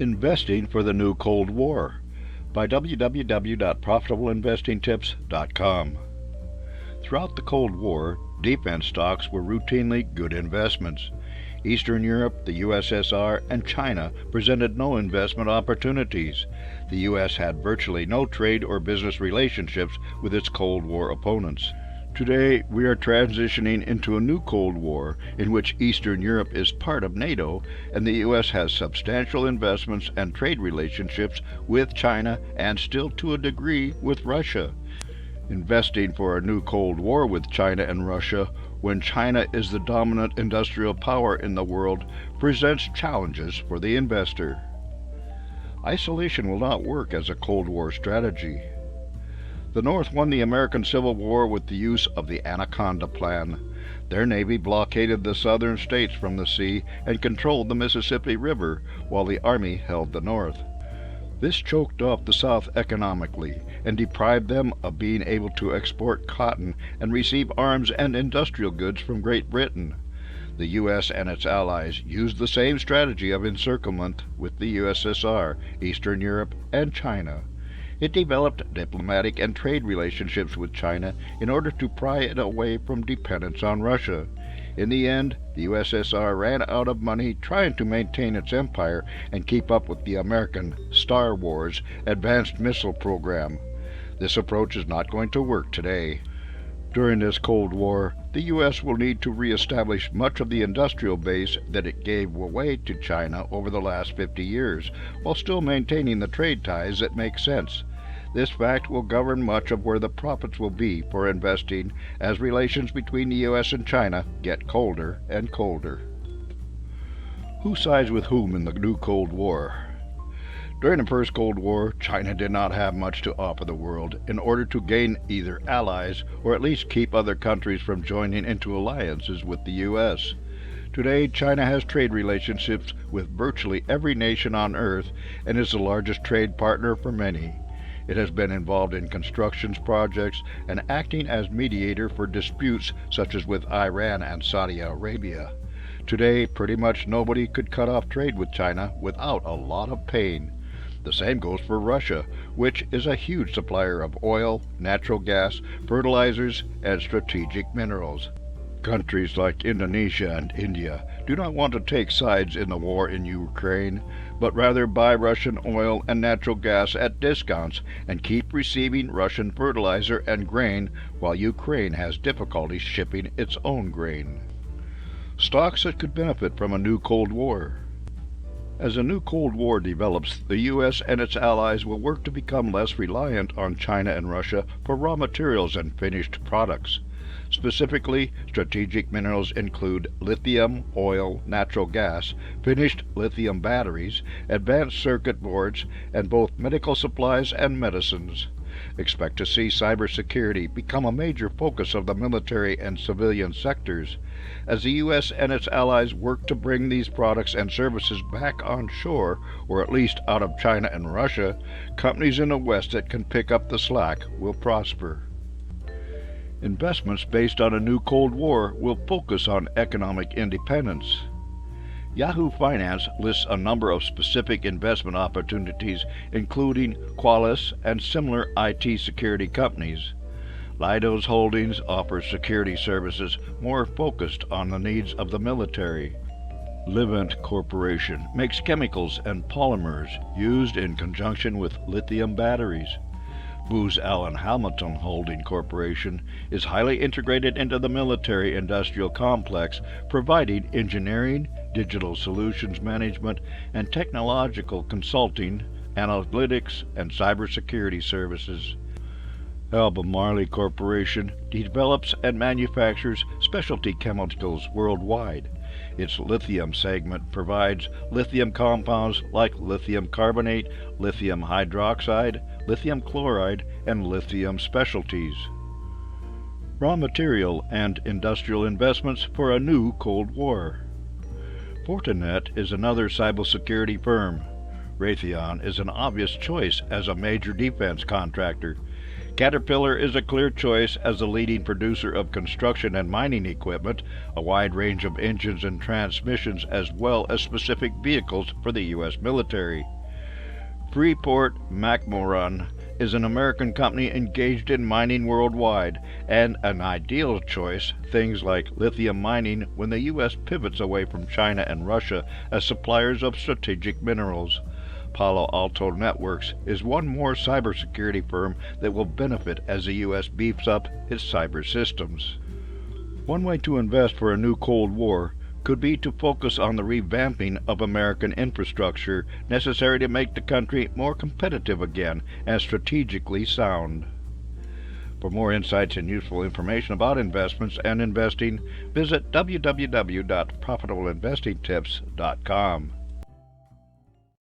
Investing for the New Cold War by www.profitableinvestingtips.com. Throughout the Cold War, defense stocks were routinely good investments. Eastern Europe, the USSR, and China presented no investment opportunities. The U.S. had virtually no trade or business relationships with its Cold War opponents. Today, we are transitioning into a new Cold War in which Eastern Europe is part of NATO and the U.S. has substantial investments and trade relationships with China and still to a degree with Russia. Investing for a new Cold War with China and Russia when China is the dominant industrial power in the world presents challenges for the investor. Isolation will not work as a Cold War strategy. The North won the American Civil War with the use of the Anaconda Plan. Their navy blockaded the southern states from the sea and controlled the Mississippi River, while the Army held the North. This choked off the South economically and deprived them of being able to export cotton and receive arms and industrial goods from Great Britain. The U.S. and its allies used the same strategy of encirclement with the USSR, Eastern Europe, and China. It developed diplomatic and trade relationships with China in order to pry it away from dependence on Russia. In the end, the USSR ran out of money trying to maintain its empire and keep up with the American Star Wars advanced missile program. This approach is not going to work today. During this Cold War, the U.S. will need to reestablish much of the industrial base that it gave away to China over the last 50 years, while still maintaining the trade ties that make sense. This fact will govern much of where the profits will be for investing as relations between the U.S. and China get colder and colder. Who sides with whom in the new Cold War? During the first Cold War, China did not have much to offer the world in order to gain either allies or at least keep other countries from joining into alliances with the U.S. Today, China has trade relationships with virtually every nation on Earth and is the largest trade partner for many. It has been involved in construction projects and acting as mediator for disputes such as with Iran and Saudi Arabia. Today, pretty much nobody could cut off trade with China without a lot of pain. The same goes for Russia, which is a huge supplier of oil, natural gas, fertilizers, and strategic minerals. Countries like Indonesia and India do not want to take sides in the war in Ukraine, but rather buy Russian oil and natural gas at discounts and keep receiving Russian fertilizer and grain while Ukraine has difficulty shipping its own grain. Stocks that could benefit from a new Cold War. As a new Cold War develops, the U.S. and its allies will work to become less reliant on China and Russia for raw materials and finished products. Specifically, strategic minerals include lithium, oil, natural gas, finished lithium batteries, advanced circuit boards, and both medical supplies and medicines. Expect to see cybersecurity become a major focus of the military and civilian sectors. As the U.S. and its allies work to bring these products and services back on shore, or at least out of China and Russia, companies in the West that can pick up the slack will prosper. Investments based on a new Cold War will focus on economic independence. Yahoo Finance lists a number of specific investment opportunities, including Qualys and similar IT security companies. Leidos Holdings offers security services more focused on the needs of the military. Livent Corporation makes chemicals and polymers used in conjunction with lithium batteries. Booz Allen Hamilton Holding Corporation is highly integrated into the military-industrial complex, providing engineering, digital solutions management, and technological consulting, analytics, and cybersecurity services. Albemarle Corporation develops and manufactures specialty chemicals worldwide. Its lithium segment provides lithium compounds like lithium carbonate, lithium hydroxide, lithium chloride, and lithium specialties. Raw material and industrial investments for a new Cold War. Fortinet is another cybersecurity firm. Raytheon is an obvious choice as a major defense contractor. Caterpillar is a clear choice as the leading producer of construction and mining equipment, a wide range of engines and transmissions, as well as specific vehicles for the U.S. military. Freeport-McMoRan is an American company engaged in mining worldwide, and an ideal choice, things like lithium mining, when the U.S. pivots away from China and Russia as suppliers of strategic minerals. Palo Alto Networks is one more cybersecurity firm that will benefit as the U.S. beefs up its cyber systems. One way to invest for a new Cold War could be to focus on the revamping of American infrastructure necessary to make the country more competitive again and strategically sound. For more insights and useful information about investments and investing, visit www.profitableinvestingtips.com.